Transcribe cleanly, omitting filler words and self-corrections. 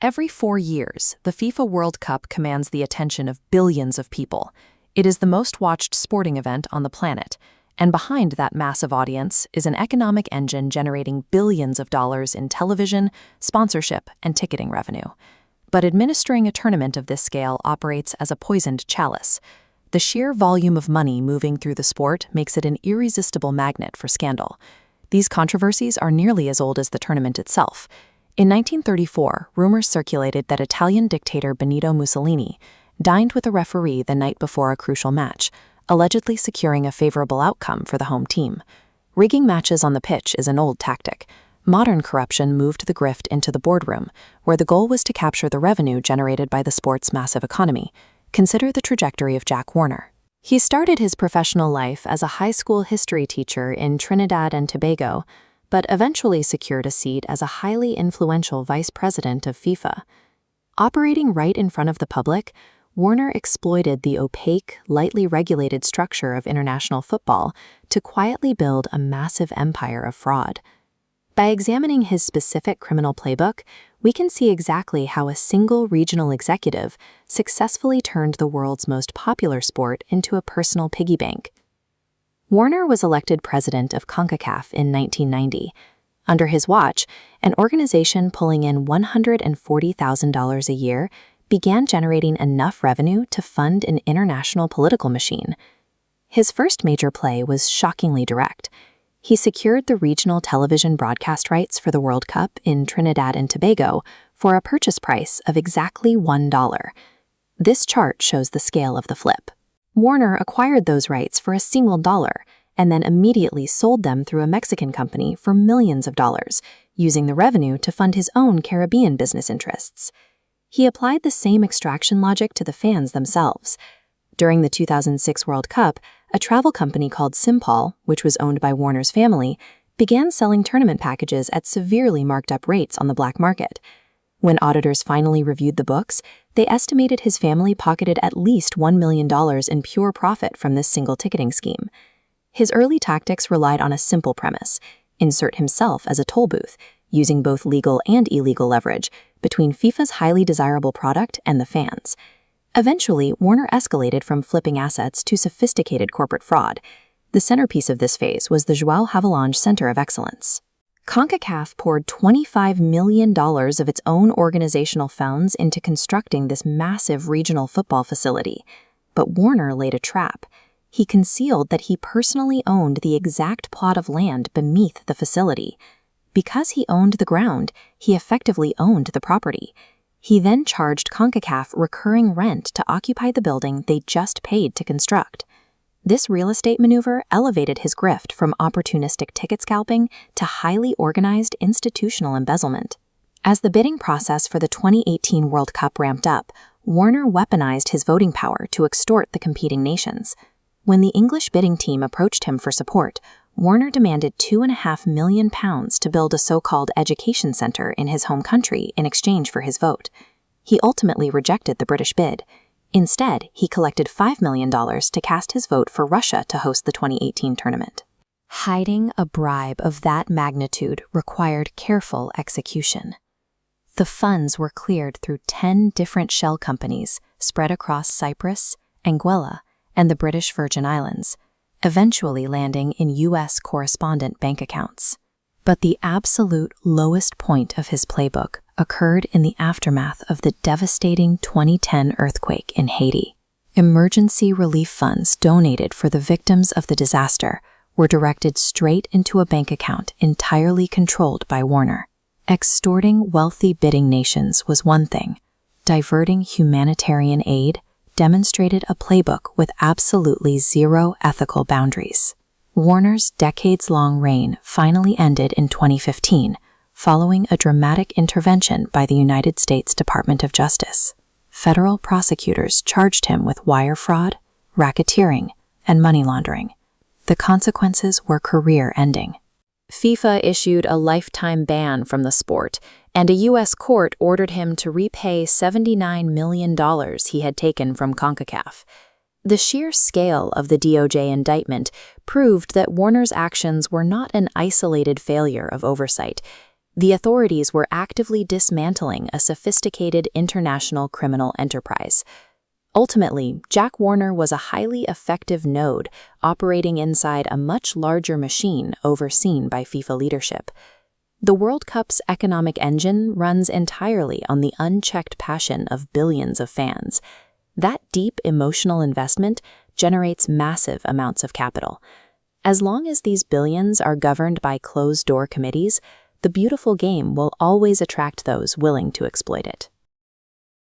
Every 4 years, the FIFA World Cup commands the attention of billions of people. It is the most watched sporting event on the planet, and behind that massive audience is an economic engine generating billions of dollars in television, sponsorship, and ticketing revenue. But administering a tournament of this scale operates as a poisoned chalice. The sheer volume of money moving through the sport makes it an irresistible magnet for scandal. These controversies are nearly as old as the tournament itself. In 1934, rumors circulated that Italian dictator Benito Mussolini dined with a referee the night before a crucial match, allegedly securing a favorable outcome for the home team. Rigging matches on the pitch is an old tactic. Modern corruption moved the grift into the boardroom, where the goal was to capture the revenue generated by the sport's massive economy. Consider the trajectory of Jack Warner. He started his professional life as a high school history teacher in Trinidad and Tobago, but eventually secured a seat as a highly influential vice president of FIFA. Operating right in front of the public, Warner exploited the opaque, lightly regulated structure of international football to quietly build a massive empire of fraud. By examining his specific criminal playbook, we can see exactly how a single regional executive successfully turned the world's most popular sport into a personal piggy bank. Warner was elected president of CONCACAF in 1990. Under his watch, an organization pulling in $140,000 a year began generating enough revenue to fund an international political machine. His first major play was shockingly direct. He secured the regional television broadcast rights for the World Cup in Trinidad and Tobago for a purchase price of exactly $1. This chart shows the scale of the flip. Warner acquired those rights for a single dollar and then immediately sold them through a Mexican company for millions of dollars, using the revenue to fund his own Caribbean business interests. He applied the same extraction logic to the fans themselves. During the 2006 World Cup, a travel company called Simpol, which was owned by Warner's family, began selling tournament packages at severely marked up rates on the black market. When auditors finally reviewed the books, they estimated his family pocketed at least $1 million in pure profit from this single ticketing scheme. His early tactics relied on a simple premise: insert himself as a toll booth, using both legal and illegal leverage between FIFA's highly desirable product and the fans. Eventually, Warner escalated from flipping assets to sophisticated corporate fraud. The centerpiece of this phase was the João Havelange Center of Excellence. CONCACAF poured $25 million of its own organizational funds into constructing this massive regional football facility. But Warner laid a trap. He concealed that he personally owned the exact plot of land beneath the facility. Because he owned the ground, he effectively owned the property. He then charged CONCACAF recurring rent to occupy the building they just paid to construct. This real estate maneuver elevated his grift from opportunistic ticket scalping to highly organized institutional embezzlement. As the bidding process for the 2018 World Cup ramped up, Warner weaponized his voting power to extort the competing nations. When the English bidding team approached him for support, Warner demanded £2.5 million to build a so-called education center in his home country in exchange for his vote. He ultimately rejected the British bid. Instead, he collected $5 million to cast his vote for Russia to host the 2018 tournament. Hiding a bribe of that magnitude required careful execution. The funds were cleared through 10 different shell companies spread across Cyprus, Anguilla, and the British Virgin Islands, eventually landing in U.S. correspondent bank accounts. But the absolute lowest point of his playbook occurred in the aftermath of the devastating 2010 earthquake in Haiti. Emergency relief funds donated for the victims of the disaster were directed straight into a bank account entirely controlled by Warner. Extorting wealthy bidding nations was one thing. Diverting humanitarian aid demonstrated a playbook with absolutely zero ethical boundaries. Warner's decades-long reign finally ended in 2015, following a dramatic intervention by the United States Department of Justice. Federal prosecutors charged him with wire fraud, racketeering, and money laundering. The consequences were career-ending. FIFA issued a lifetime ban from the sport, and a U.S. court ordered him to repay $79 million he had taken from CONCACAF. The sheer scale of the DOJ indictment proved that Warner's actions were not an isolated failure of oversight. The authorities were actively dismantling a sophisticated international criminal enterprise. Ultimately, Jack Warner was a highly effective node operating inside a much larger machine overseen by FIFA leadership. The World Cup's economic engine runs entirely on the unchecked passion of billions of fans. That deep emotional investment generates massive amounts of capital. As long as these billions are governed by closed-door committees, the beautiful game will always attract those willing to exploit it.